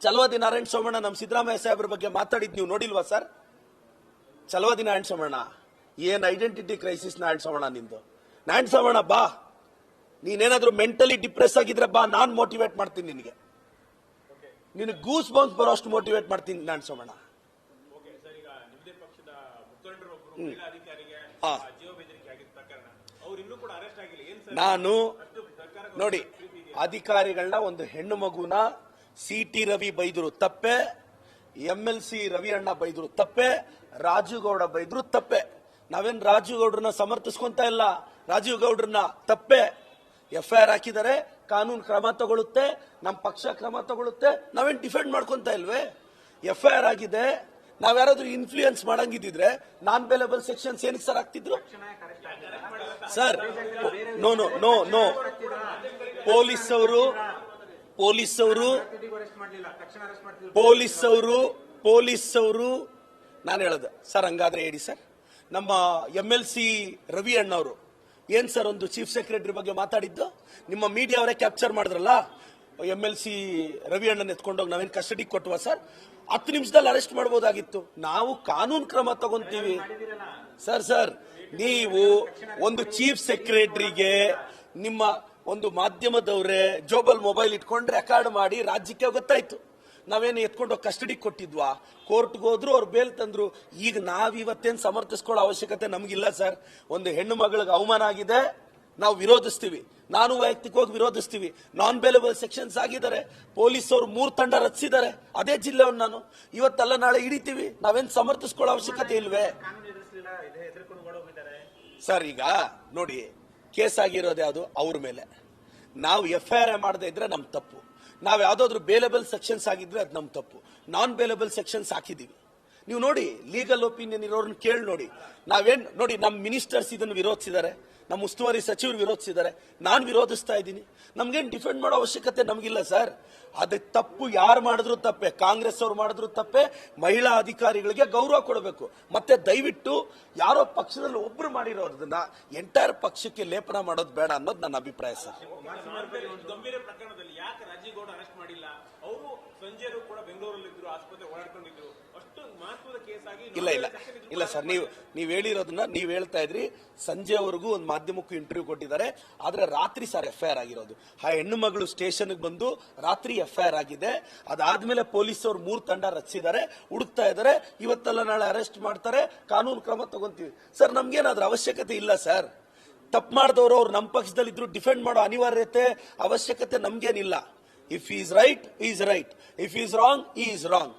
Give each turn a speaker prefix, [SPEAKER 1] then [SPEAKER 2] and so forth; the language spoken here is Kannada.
[SPEAKER 1] ಚಲವಾದಿ ನಾರಾಯಣ ಸೋಮಣ್ಣ ನಮ್ಮ ಸಿದ್ದರಾಮಯ್ಯ ಸಾಹೇಬ್ರ ಬಗ್ಗೆ ಮಾತಾಡಿದ್ ನೀವು ನೋಡಿಲ್ವಾ ಸರ್? ಚಲವಾದಿ ನಾರಾಯಣ ಸೋಮಣ್ಣ ಏನ್ ಐಡೆಂಟಿಟಿ ಕ್ರೈಸಿಸ್ ನಾರಾಯಣ ಸೋಮಣ್ಣ ನಿಂದು. ನಾರಾಯಣ ಸೋಮಣ್ಣ ಬಾ, ನೀನೇನಾದ್ರೂ ಮೆಂಟಲಿ ಡಿಪ್ರೆಸ್ ಆಗಿದ್ರೆ ಬಾ, ನಾನ್ ಮೋಟಿವೇಟ್ ಮಾಡ್ತೀನಿ ನಿನಗೆ. ನಿನಗೆ ಗೂಸ್ ಬೌನ್ಸ್ ಬರೋ ಅಷ್ಟು ಮೋಟಿವೇಟ್ ಮಾಡ್ತೀನಿ ನಾರಾಯಣ ಸೋಮಣ್ಣ. ನಾನು ನೋಡಿ, ಅಧಿಕಾರಿಗಳನ್ನ ಒಂದು ಹೆಣ್ಣು ಮಗುನ CT ರವಿ ಬೈದ್ರು ತಪ್ಪೆ, MLC ರವಿ ಅಣ್ಣ ಬೈದ್ರು ತಪ್ಪೆ, ರಾಜೀವ್ ಗೌಡ ಬೈದ್ರು ತಪ್ಪೆ. ನಾವೇನ್ ರಾಜೀವ್ ಗೌಡ್ರನ್ನ ಸಮರ್ಥಿಸ್ಕೊಂತ ಇಲ್ಲ, ರಾಜೀವ್ ಗೌಡ್ರನ್ನ ತಪ್ಪೆ. FIR ಹಾಕಿದರೆ ಕಾನೂನು ಕ್ರಮ ತಗೊಳುತ್ತೆ, ನಮ್ಮ ಪಕ್ಷ ಕ್ರಮ ತಗೊಳುತ್ತೆ, ನಾವೇನ್ ಡಿಫೆಂಡ್ ಮಾಡ್ಕೊಂತ ಇಲ್ವೇ? FIR ಆಗಿದೆ, ನಾವ್ಯಾರಾದ್ರೂ ಇನ್ಫ್ಲೂಯೆನ್ಸ್ ಮಾಡಂಗಿದ್ರೆ ನಾನ್ ಬೇಲೆಬಲ್ ಸೆಕ್ಷನ್ಸ್ ಏನಕ್ಕೆ ಸರ್ ಆಗ್ತಿದ್ರು sir? No no no no ಪೊಲೀಸವರು ನಾನು ಹೇಳದ ಸರ್, ಹಂಗಾದ್ರೆ ಹೇಳಿ ಸರ್. ನಮ್ಮ MLC ರವಿ ಅಣ್ಣವರು ಏನ್ ಸರ್ ಒಂದು ಚೀಫ್ ಸೆಕ್ರೆಟರಿ ಬಗ್ಗೆ ಮಾತಾಡಿದ್ದು? ನಿಮ್ಮ ಮೀಡಿಯಾ ಅವರೇ ಕ್ಯಾಪ್ಚರ್ ಮಾಡಿದ್ರಲ್ಲ, MLC ರವಿ ಅಣ್ಣನ ಎತ್ಕೊಂಡೋಗಿ ನಾವೇನ್ ಕಸ್ಟಡಿ ಕೊಟ್ಟುವ ಸರ್? 10 ನಿಮಿಷದಲ್ಲಿ ಅರೆಸ್ಟ್ ಮಾಡಬಹುದಾಗಿತ್ತು. ನಾವು ಕಾನೂನು ಕ್ರಮ ತಗೊಂತೀವಿ ಸರ್. ನೀವು ಒಂದು ಚೀಫ್ ಸೆಕ್ರೆಟರಿಗೆ ನಿಮ್ಮ ಒಂದು ಮಾಧ್ಯಮದವರೇ ಜೋಬಲ್ ಮೊಬೈಲ್ ಇಟ್ಕೊಂಡು ರೆಕಾರ್ಡ್ ಮಾಡಿ ರಾಜ್ಯಕ್ಕೆ ಗೊತ್ತಾಯ್ತು. ನಾವೇನು ಎತ್ಕೊಂಡು ಕಸ್ಟಡಿ ಕೊಟ್ಟಿದ್ವಾ? ಕೋರ್ಟ್ಗೆ ಹೋದ್ರು, ಅವ್ರು ಬೇಲ್ ತಂದ್ರು. ಈಗ ನಾವಿವತ್ತೇನು ಸಮರ್ಥಿಸ್ಕೊಳ್ಳೋ ಅವಶ್ಯಕತೆ ನಮಗಿಲ್ಲ ಸರ್. ಒಂದು ಹೆಣ್ಣು ಮಗಳಿಗೆ ಅವಮಾನ ಆಗಿದೆ, ನಾವು ವಿರೋಧಿಸ್ತೀವಿ. ನಾನು ವೈಯಕ್ತಿಕವಾಗಿ ವಿರೋಧಿಸ್ತೀವಿ. ನಾನ್ ಬೇಲೆಬಲ್ ಸೆಕ್ಷನ್ಸ್ ಆಗಿದ್ದಾರೆ, ಪೊಲೀಸ್ ಅವರು 3 ತಂಡ ರಚಿಸಿದ್ದಾರೆ. ಅದೇ ಜಿಲ್ಲೆಯನ್ನು ನಾನು ಇವತ್ತಲ್ಲ ನಾಳೆ ಹಿಡಿತೀವಿ. ನಾವೇನ್ ಸಮರ್ಥಿಸ್ಕೊಳ್ಳೋ ಅವಶ್ಯಕತೆ ಇಲ್ವೇ ಸರ್? ಈಗ ನೋಡಿ, ಕೇಸ್ ಆಗಿರೋದು ಯಾವುದು ಅವ್ರ ಮೇಲೆ. ನಾವು FIR ಮಾಡದೇ ಇದ್ರೆ ನಮ್ ತಪ್ಪು. ನಾವ್ ಯಾವ್ದಾದ್ರು ಬೇಲೆಬಲ್ ಸೆಕ್ಷನ್ಸ್ ಆಗಿದ್ರೆ ಅದು ನಮ್ ತಪ್ಪು. ನಾನ್ ಬೇಲೆಬಲ್ ಸೆಕ್ಷನ್ಸ್ ಹಾಕಿದೀವಿ. ನೀವು ನೋಡಿ, ಲೀಗಲ್ ಒಪಿನಿಯನ್ ಇರೋರನ್ನ ಕೇಳಿ ನೋಡಿ. ನಾವೇನ್ ನೋಡಿ, ನಮ್ಮ ಮಿನಿಸ್ಟರ್ಸ್ ಇದನ್ನು ವಿರೋಧಿಸಿದ್ದಾರೆ, ನಮ್ಮ ಉಸ್ತುವಾರಿ ಸಚಿವರು ವಿರೋಧಿಸಿದ್ದಾರೆ, ನಾನು ವಿರೋಧಿಸ್ತಾ ಇದ್ದೀನಿ. ನಮ್ಗೇನ್ ಡಿಫೆಂಡ್ ಮಾಡೋ ಅವಶ್ಯಕತೆ ನಮಗಿಲ್ಲ ಸರ್. ಅದಕ್ಕೆ ತಪ್ಪು ಯಾರು ಮಾಡಿದ್ರು ತಪ್ಪೆ, ಕಾಂಗ್ರೆಸ್ ಅವ್ರು ಮಾಡಿದ್ರು ತಪ್ಪೆ. ಮಹಿಳಾ ಅಧಿಕಾರಿಗಳಿಗೆ ಗೌರವ ಕೊಡಬೇಕು. ಮತ್ತೆ ದಯವಿಟ್ಟು ಯಾರೋ ಪಕ್ಷದಲ್ಲಿ ಒಬ್ರು ಮಾಡಿರೋದನ್ನ ಎಂಟೈರ್ ಪಕ್ಷಕ್ಕೆ ಲೇಪನ ಮಾಡೋದು ಬೇಡ ಅನ್ನೋದು ನನ್ನ ಅಭಿಪ್ರಾಯ ಸರ್.
[SPEAKER 2] ಗಂಭೀರ ಪ್ರಕರಣದಲ್ಲಿ ಯಾಕೆ ರಾಜೀವ್ ಗೌಡ ಅರೆಸ್ಟ್ ಮಾಡಿಲ್ಲ? ಅವರು ಸಂಜೆರು ಕೂಡ ಬೆಂಗಳೂರಲ್ಲಿದ್ರು, ಆಸ್ಪತ್ರೆ ಓಡಾಡ್ಕೊಂಡಿದ್ರು. ಅಷ್ಟು ಮಹತ್ವದ ಕೇಸ್ ಆಗಿ
[SPEAKER 1] ಇಲ್ಲ ಸರ್, ನೀವು ಹೇಳಿರೋದನ್ನ ನೀವು ಹೇಳ್ತಾ ಇದ್ರಿ. ಸಂಜೆವರೆಗೂ ಒಂದು ಮಾಧ್ಯಮಕ್ಕೂ ಇಂಟರ್ವ್ಯೂ ಕೊಟ್ಟಿದ್ದಾರೆ. ಆದ್ರೆ ರಾತ್ರಿ ಸರ್ FIR ಆಗಿರೋದು. ಆ ಹೆಣ್ಣು ಮಗಳು ಸ್ಟೇಷನ್ಗೆ ಬಂದು ರಾತ್ರಿ FIR ಆಗಿದೆ. ಅದಾದ್ಮೇಲೆ ಪೊಲೀಸ್ ಅವರು 3 ತಂಡ ರಚಿಸಿದ್ದಾರೆ, ಹುಡುಕ್ತಾ ಇದ್ದಾರೆ. ಇವತ್ತೆಲ್ಲ ನಾಳೆ ಅರೆಸ್ಟ್ ಮಾಡ್ತಾರೆ, ಕಾನೂನು ಕ್ರಮ ತಗೊಂತೀವಿ ಸರ್. ನಮ್ಗೇನಾದ್ರೂ ಅವಶ್ಯಕತೆ ಇಲ್ಲ ಸರ್. ತಪ್ಪು ಮಾಡಿದವರು ಅವ್ರು ನಮ್ಮ ಪಕ್ಷದಲ್ಲಿದ್ರು, ಡಿಫೆಂಡ್ ಮಾಡೋ ಅನಿವಾರ್ಯತೆ ಅವಶ್ಯಕತೆ ನಮ್ಗೇನಿಲ್ಲ. If is right is right, if is wrong is wrong.